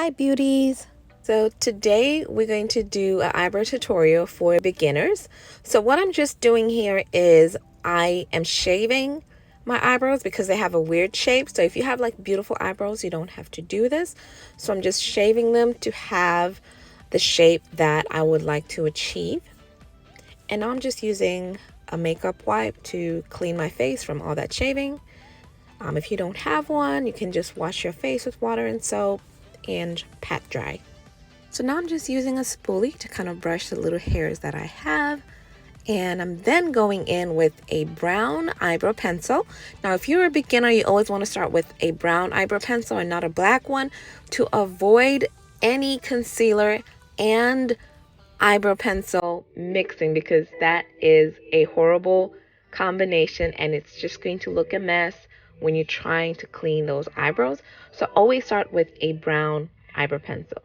Hi beauties! So today we're going to do an eyebrow tutorial for beginners. So what I'm just doing here is I am shaving my eyebrows because they have a weird shape. So if you have like beautiful eyebrows, you don't have to do this. So I'm just shaving them to have the shape that I would like to achieve. And now I'm just using a makeup wipe to clean my face from all that shaving. If you don't have one, you can just wash your face with water and soap and pat dry. So now I'm just using a spoolie to kind of brush the little hairs that I have. And I'm then going in with a brown eyebrow pencil. Now, if you're a beginner, you always want to start with a brown eyebrow pencil and not a black one to avoid any concealer and eyebrow pencil mixing, because that is a horrible combination and it's just going to look a mess when you're trying to clean those eyebrows. So always start with a brown eyebrow pencil.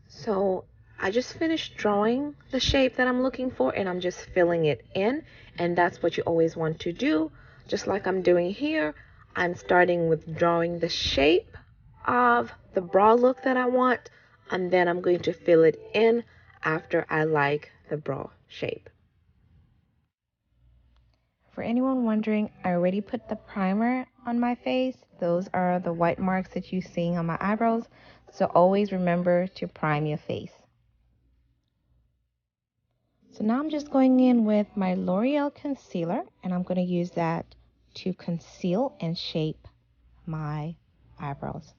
So I just finished drawing the shape that I'm looking for and I'm just filling it in, and that's what you always want to do. Just like I'm doing here, I'm starting with drawing the shape of the brow look that I want, and then I'm going to fill it in after I like the brow shape. For anyone wondering, I already put the primer on my face. Those are the white marks that you're seeing on my eyebrows. So always remember to prime your face. So now I'm just going in with my L'Oreal concealer and I'm going to use that to conceal and shape my eyebrows.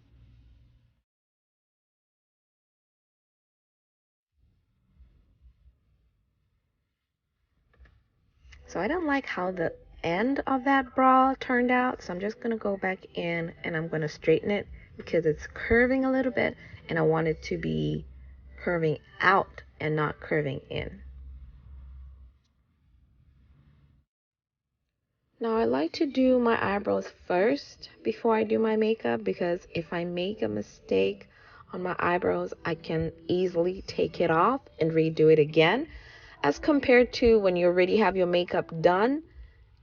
So I don't like how the end of that brow turned out, so I'm just going to go back in and I'm going to straighten it because it's curving a little bit and I want it to be curving out and not curving in. Now I like to do my eyebrows first before I do my makeup, because if I make a mistake on my eyebrows, I can easily take it off and redo it again. As compared to when you already have your makeup done,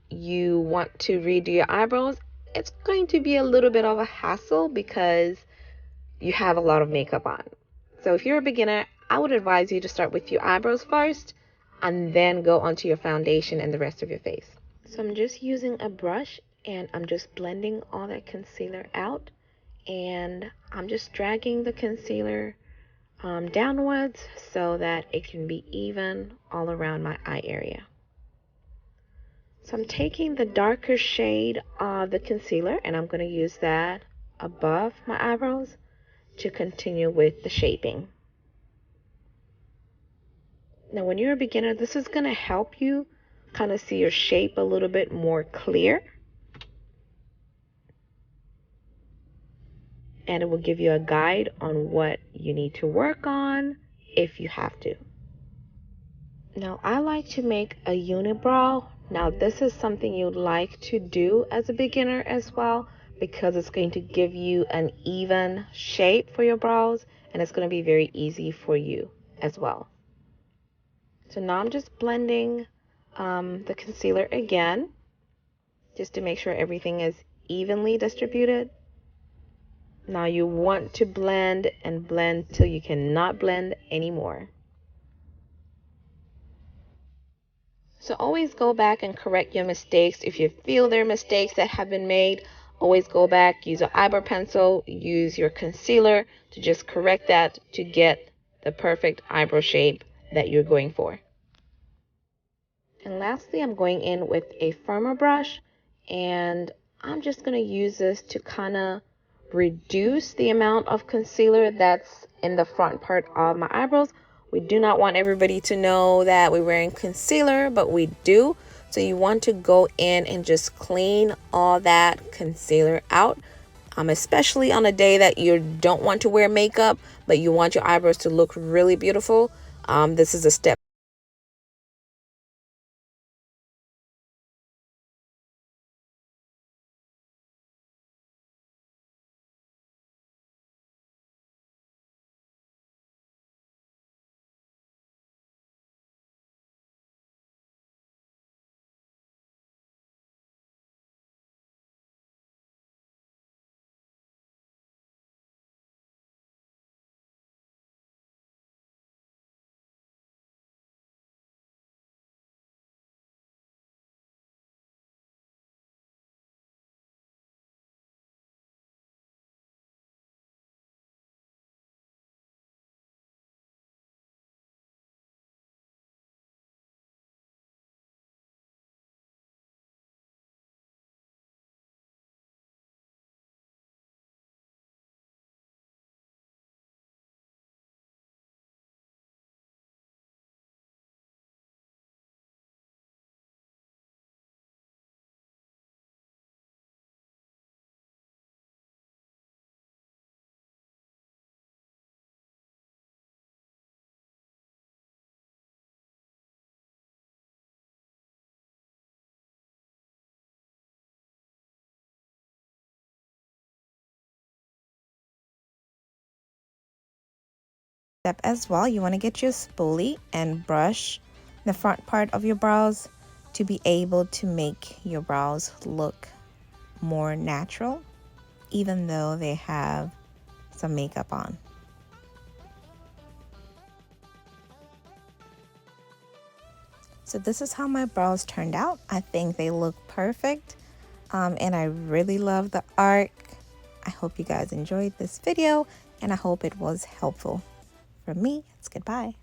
you want to redo your eyebrows, it's going to be a little bit of a hassle because you have a lot of makeup on. So if you're a beginner, I would advise you to start with your eyebrows first and then go onto your foundation and the rest of your face. So I'm just using a brush and I'm just blending all that concealer out, and I'm just dragging the concealer downwards so that it can be even all around my eye area. So I'm taking the darker shade of the concealer and I'm going to use that above my eyebrows to continue with the shaping. Now when you're a beginner, this is going to help you kind of see your shape a little bit more clear. And it will give you a guide on what you need to work on if you have to. Now I like to make a unibrow. Now this is something you'd like to do as a beginner as well, because it's going to give you an even shape for your brows and it's going to be very easy for you as well. So now I'm just blending the concealer again, just to make sure everything is evenly distributed. Now you want to blend and blend till you cannot blend anymore. So always go back and correct your mistakes. If you feel there are mistakes that have been made, always go back, use an eyebrow pencil, use your concealer to just correct that to get the perfect eyebrow shape that you're going for. And lastly, I'm going in with a firmer brush and I'm just going to use this to kind of reduce the amount of concealer that's in the front part of my eyebrows. We do not want everybody to know that we're wearing concealer, but we do. So you want to go in and just clean all that concealer out, especially on a day that you don't want to wear makeup, but you want your eyebrows to look really beautiful. This is a step step as well. You want to get your spoolie and brush the front part of your brows to be able to make your brows look more natural, even though they have some makeup on. So this is how my brows turned out. I think they look perfect, and I really love the arc. I hope you guys enjoyed this video, and I hope it was helpful. From me, it's goodbye.